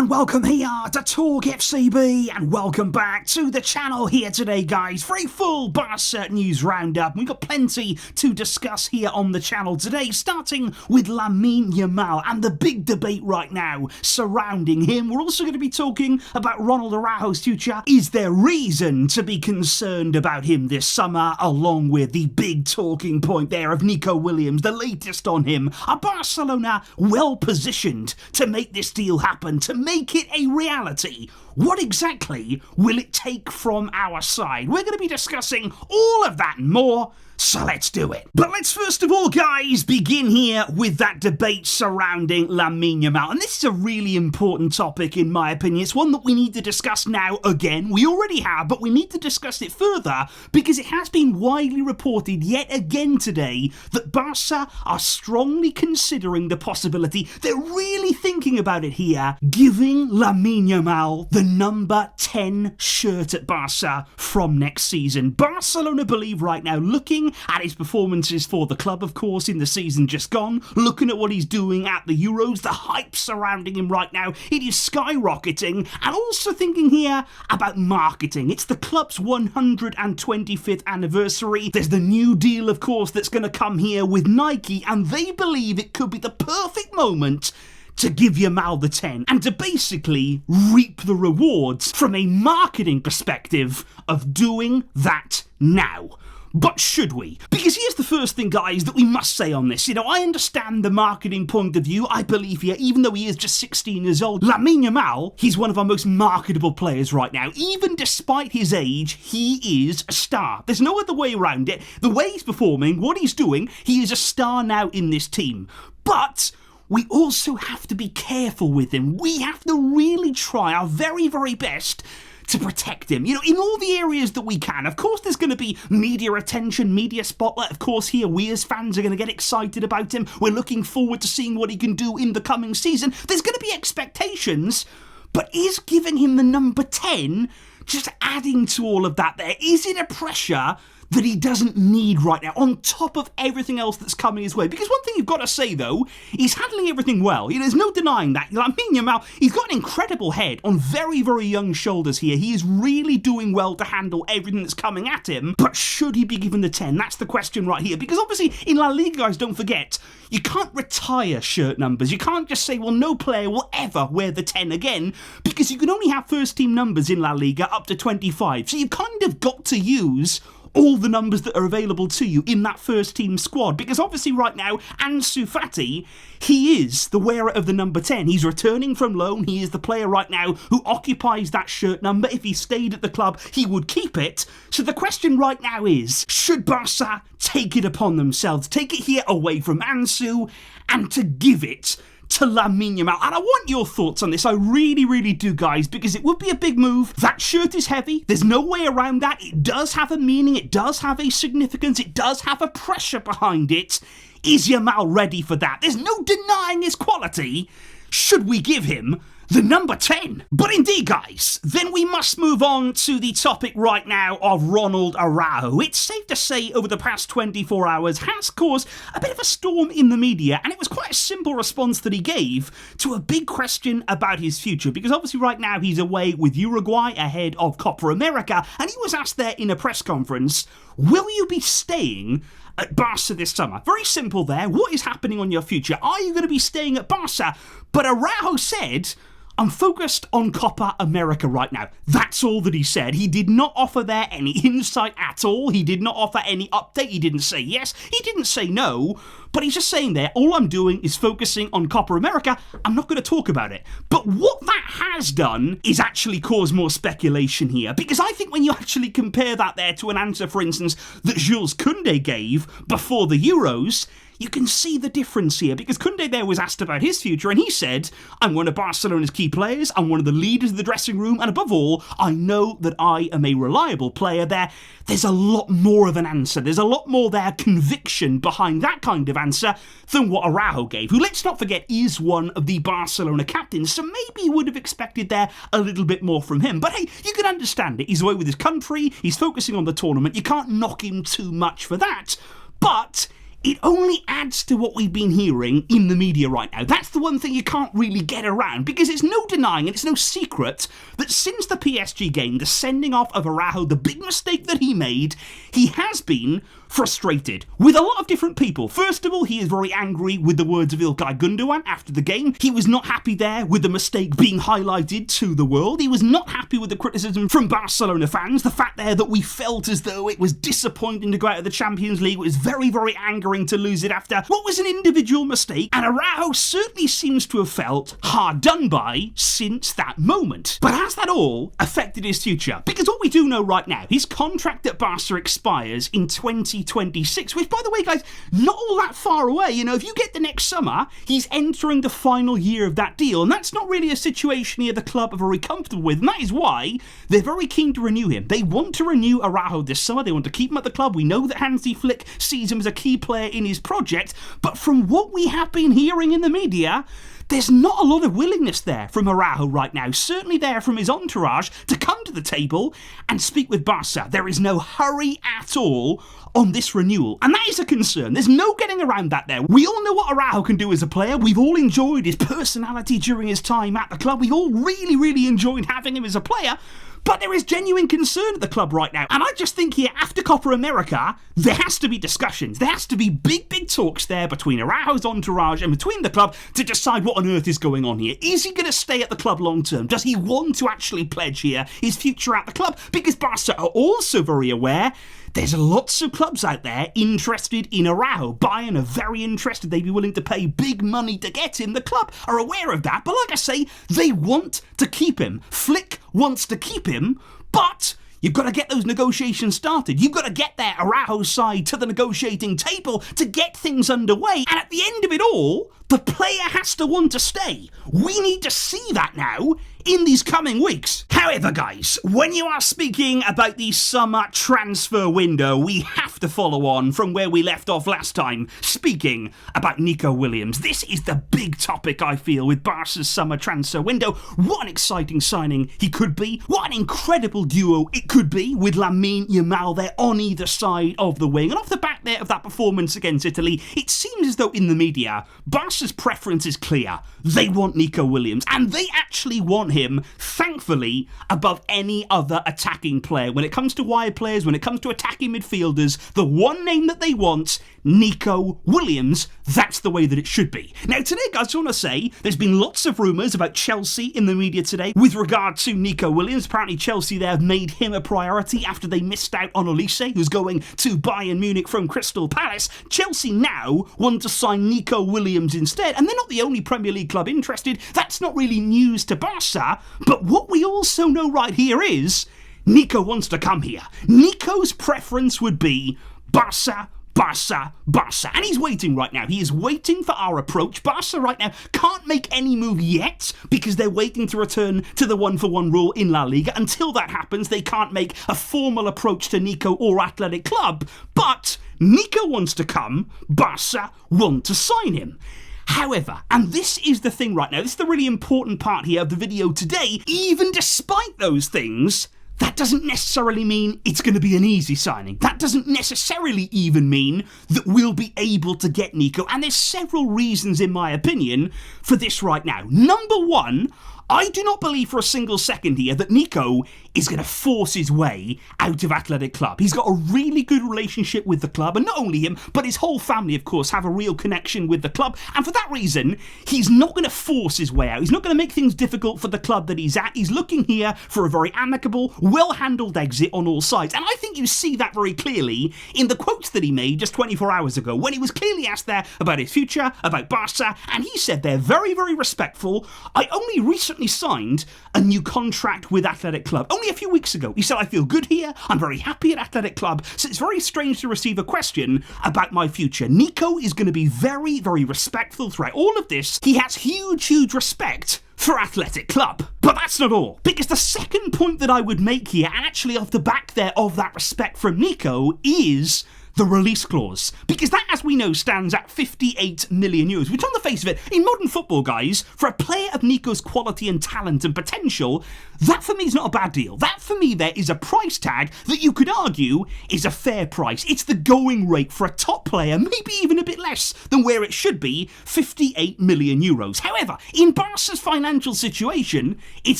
and welcome here to TalkFCB, and welcome back to the channel here today, guys, for a full Barça news roundup. We've got plenty to discuss here on the channel today, starting with Lamine Yamal and the big debate right now surrounding him. We're also going to be talking about Ronald Araujo's future. Is there reason to be concerned about him this summer, along with the big talking point there of Nico Williams, the latest on him? Are Barcelona well positioned to make this deal happen, to make it a reality? What exactly will it take from our side? We're going to be discussing all of that and more, so let's do it. But let's first of all, guys, begin here with that debate surrounding Lamine Yamal. And this is a really important topic, in my opinion. It's one that we need to discuss now again. We already have, but we need to discuss it further because it has been widely reported yet again today that Barça are strongly considering the possibility, they're really thinking about it here, giving Lamine Yamal the number 10 shirt at Barça from next season. Barcelona believe right now, looking at his performances for the club, of course, in the season just gone, looking at what he's doing at the Euros, the hype surrounding him right now, it is skyrocketing, and also thinking here about marketing. It's the club's 125th anniversary. There's the new deal, of course, that's going to come here with Nike, and they believe it could be the perfect moment to give Yamal the 10 and to basically reap the rewards from a marketing perspective of doing that now. But should we? Because here's the first thing, guys, that we must say on this. I understand the marketing point of view. I believe here, even though he is just 16 years old, Lamine Yamal, he's one of our most marketable players right now. Even despite his age, he is a star. There's no other way around it. The way he's performing, what he's doing, he is a star now in this team. But we also have to be careful with him. We have to really try our very, very best to protect him, in all the areas that we can. Of course, there's going to be media attention, media spotlight. Of course, here, we as fans are going to get excited about him. We're looking forward to seeing what he can do in the coming season. There's going to be expectations, but is giving him the number 10 just adding to all of that there? Is it a pressure that he doesn't need right now, on top of everything else that's coming his way? Because one thing you've got to say, though, he's handling everything well. There's no denying that. Lamine Yamal, he's got an incredible head on very, very young shoulders here. He is really doing well to handle everything that's coming at him. But should he be given the 10? That's the question right here. Because obviously, in La Liga, guys, don't forget, you can't retire shirt numbers. You can't just say, well, no player will ever wear the 10 again, because you can only have first-team numbers in La Liga up to 25. So you've kind of got to use all the numbers that are available to you in that first team squad, because obviously right now Ansu Fati, he is the wearer of the number 10. He's returning from loan. He is the player right now who occupies that shirt number. If he stayed at the club, he would keep it. So the question right now is, should Barca take it upon themselves, take it here away from Ansu, and to give it to Lamine Yamal? And I want your thoughts on this. I really, really do, guys, because it would be a big move. That shirt is heavy. There's no way around that. It does have a meaning. It does have a significance. It does have a pressure behind it. Is Yamal ready for that? There's no denying his quality. Should we give him the number 10? But indeed, guys, then we must move on to the topic right now of Ronald Araujo. It's safe to say over the past 24 hours has caused a bit of a storm in the media, and it was quite a simple response that he gave to a big question about his future, because obviously right now he's away with Uruguay ahead of Copa America, and he was asked there in a press conference, will you be staying at Barca this summer? Very simple there. What is happening on your future? Are you going to be staying at Barca? But Araujo said, I'm focused on Copa America right now. That's all that he said. He did not offer there any insight at all. He did not offer any update. He didn't say yes. He didn't say no. But he's just saying there, all I'm doing is focusing on Copa America. I'm not going to talk about it. But what that has done is actually cause more speculation here. Because I think when you actually compare that there to an answer, for instance, that Jules Koundé gave before the Euros, you can see the difference here, because Koundé there was asked about his future, and he said, I'm one of Barcelona's key players, I'm one of the leaders of the dressing room, and above all, I know that I am a reliable player there. There's a lot more of an answer. There's a lot more there conviction behind that kind of answer than what Araujo gave, who, let's not forget, is one of the Barcelona captains, so maybe you would have expected there a little bit more from him. But hey, you can understand it. He's away with his country, he's focusing on the tournament, you can't knock him too much for that. But it only adds to what we've been hearing in the media right now. That's the one thing you can't really get around, because it's no denying and it's no secret that since the PSG game, the sending off of Araujo, the big mistake that he made, he has been frustrated with a lot of different people. First of all, he is very angry with the words of Ilkay Gundogan after the game. He was not happy there with the mistake being highlighted to the world. He was not happy with the criticism from Barcelona fans, the fact there that we felt as though it was disappointing to go out of the Champions League. It was very, very angering to lose it after what was an individual mistake, and Araujo certainly seems to have felt hard done by since that moment. But has that all affected his future? Because what we do know right now, his contract at Barca expires in 2026, which, by the way, guys, not all that far away. You know, if you get the next summer, he's entering the final year of that deal, and that's not really a situation here the club are very comfortable with, and that is why they're very keen to renew him. They want to renew Araujo this summer. They want to keep him at the club. We know that Hansi Flick sees him as a key player in his project, but from what we have been hearing in the media, there's not a lot of willingness there from Araujo right now, certainly there from his entourage, to come to the table and speak with Barca. There is no hurry at all on this renewal, and that is a concern. There's no getting around that there. We all know what Araujo can do as a player. We've all enjoyed his personality during his time at the club. We've all really, really enjoyed having him as a player. But there is genuine concern at the club right now. And I just think here, after Copa America, there has to be discussions. There has to be big, big talks there between Araujo's entourage and between the club to decide what on earth is going on here. Is he going to stay at the club long term? Does he want to actually pledge here his future at the club? Because Barca are also very aware there's lots of clubs out there interested in Araujo. Bayern are very interested. They'd be willing to pay big money to get him. The club are aware of that. But like I say, they want to keep him. Flick wants to keep him, but you've got to get those negotiations started. You've got to get their Araujo's side to the negotiating table to get things underway. And at the end of it all, the player has to want to stay. We need to see that now in these coming weeks. However, guys, when you are speaking about the summer transfer window, we have to follow on from where we left off last time, speaking about Nico Williams. This is the big topic, I feel, with Barca's summer transfer window. What an exciting signing he could be. What an incredible duo it could be with Lamine Yamal there on either side of the wing. And off the back there of that performance against Italy, it seems as though in the media, Barca's preference is clear. They want Nico Williams, and they actually want him, thankfully, above any other attacking player. When it comes to wide players, when it comes to attacking midfielders, the one name that they want, Nico Williams, that's the way that it should be. Now today, guys, I want to say there's been lots of rumours about Chelsea in the media today with regard to Nico Williams. Apparently Chelsea there have made him a priority after they missed out on Olise, who's going to Bayern Munich from Crystal Palace. Chelsea now want to sign Nico Williams instead, and they're not the only Premier League club interested. That's not really news to Barca, but what we also know right here is Nico wants to come here. Nico's preference would be Barca, Barca, Barca. And he's waiting right now. He is waiting for our approach. Barca right now can't make any move yet because they're waiting to return to the one-for-one rule in La Liga. Until that happens, they can't make a formal approach to Nico or Athletic Club. But Nico wants to come. Barca want to sign him. However, and this is the thing right now, this is the really important part here of the video today, even despite those things, that doesn't necessarily mean it's going to be an easy signing. That doesn't necessarily even mean that we'll be able to get Nico. And there's several reasons, in my opinion, for this right now. Number one, I do not believe for a single second here that Nico is going to force his way out of Athletic Club. He's got a really good relationship with the club, and not only him, but his whole family, of course, have a real connection with the club, and for that reason, he's not going to force his way out. He's not going to make things difficult for the club that he's at. He's looking here for a very amicable, well-handled exit on all sides, and I think you see that very clearly in the quotes that he made just 24 hours ago, when he was clearly asked there about his future, about Barca, and he said they're very, very respectful. I only recently signed a new contract with Athletic Club. Only a few weeks ago. He said, I feel good here. I'm very happy at Athletic Club. So it's very strange to receive a question about my future. Nico is going to be very, very respectful throughout all of this. He has huge, huge respect for Athletic Club. But that's not all. Because the second point that I would make here, and actually off the back there of that respect from Nico, is the release clause, because that, as we know, stands at 58 million euros, which on the face of it, in modern football, guys, for a player of Nico's quality and talent and potential, that for me is not a bad deal. That for me there is a price tag that you could argue is a fair price. It's the going rate for a top player, maybe even a bit less than where it should be, 58 million euros. However, in Barca's financial situation, it's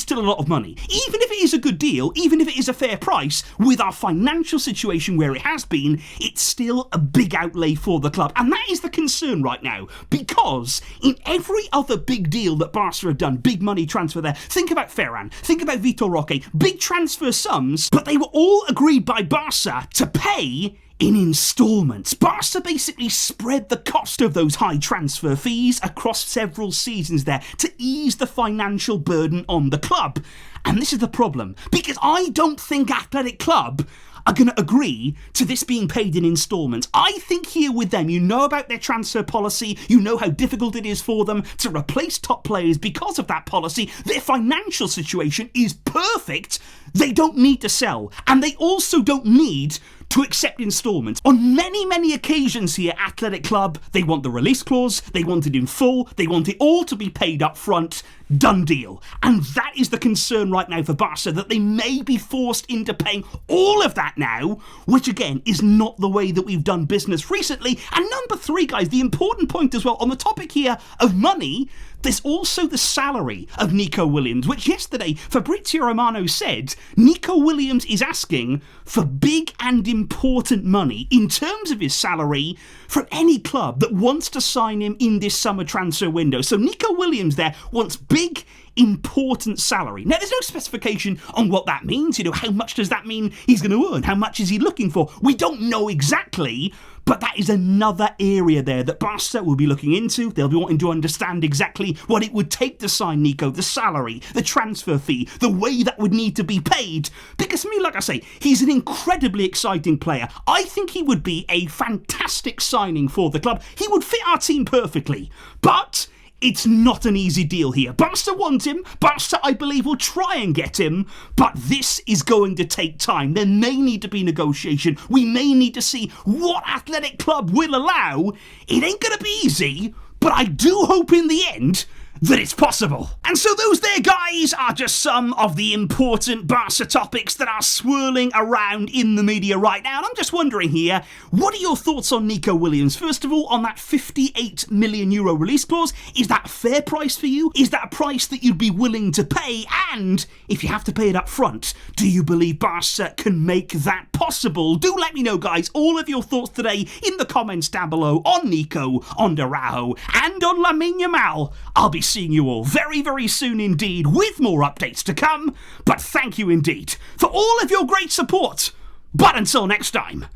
still a lot of money. Even if it is a good deal, even if it is a fair price, with our financial situation where it has been, it's still a big outlay for the club. And that is the concern right now, because in every other big deal that Barca have done, big money transfer there, think about Ferran, think about Vitor Roque, big transfer sums, but they were all agreed by Barca to pay in instalments. Barca basically spread the cost of those high transfer fees across several seasons there to ease the financial burden on the club. And this is the problem, because I don't think Athletic Club are going to agree to this being paid in instalments. I think here with them, you know about their transfer policy, you know how difficult it is for them to replace top players because of that policy. Their financial situation is perfect. They don't need to sell, and they also don't need to accept instalments. On many, many occasions here, Athletic Club, they want the release clause, they want it in full, they want it all to be paid up front. Done deal. And that is the concern right now for Barca, that they may be forced into paying all of that now, which again is not the way that we've done business recently. And number three, guys, the important point as well, on the topic here of money, there's also the salary of Nico Williams, which yesterday Fabrizio Romano said Nico Williams is asking for big and important money in terms of his salary from any club that wants to sign him in this summer transfer window. So Nico Williams there wants big, important salary. Now, there's no specification on what that means. You know, how much does that mean he's going to earn? How much is he looking for? We don't know exactly, but that is another area there that Barca will be looking into. They'll be wanting to understand exactly what it would take to sign Nico, the salary, the transfer fee, the way that would need to be paid. Because for me, like I say, he's an incredibly exciting player. I think he would be a fantastic signing for the club. He would fit our team perfectly. But it's not an easy deal here. Barca want him. Barca, I believe, will try and get him. But this is going to take time. There may need to be negotiation. We may need to see what Athletic Club will allow. It ain't going to be easy, but I do hope in the end that it's possible. And so those there, guys, are just some of the important Barca topics that are swirling around in the media right now. And I'm just wondering here, what are your thoughts on Nico Williams? First of all, on that 58 million euro release clause, is that a fair price for you? Is that a price that you'd be willing to pay? And if you have to pay it up front, do you believe Barca can make that possible? Do let me know, guys, all of your thoughts today in the comments down below on Nico, on Araujo, and on Lamine Yamal. I'll be seeing you all very, very soon indeed with more updates to come. But thank you indeed for all of your great support. But until next time,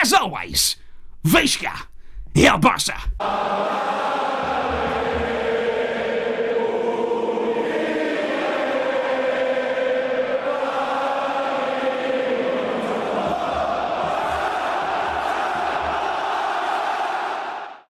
as always, Vishka, El Barça.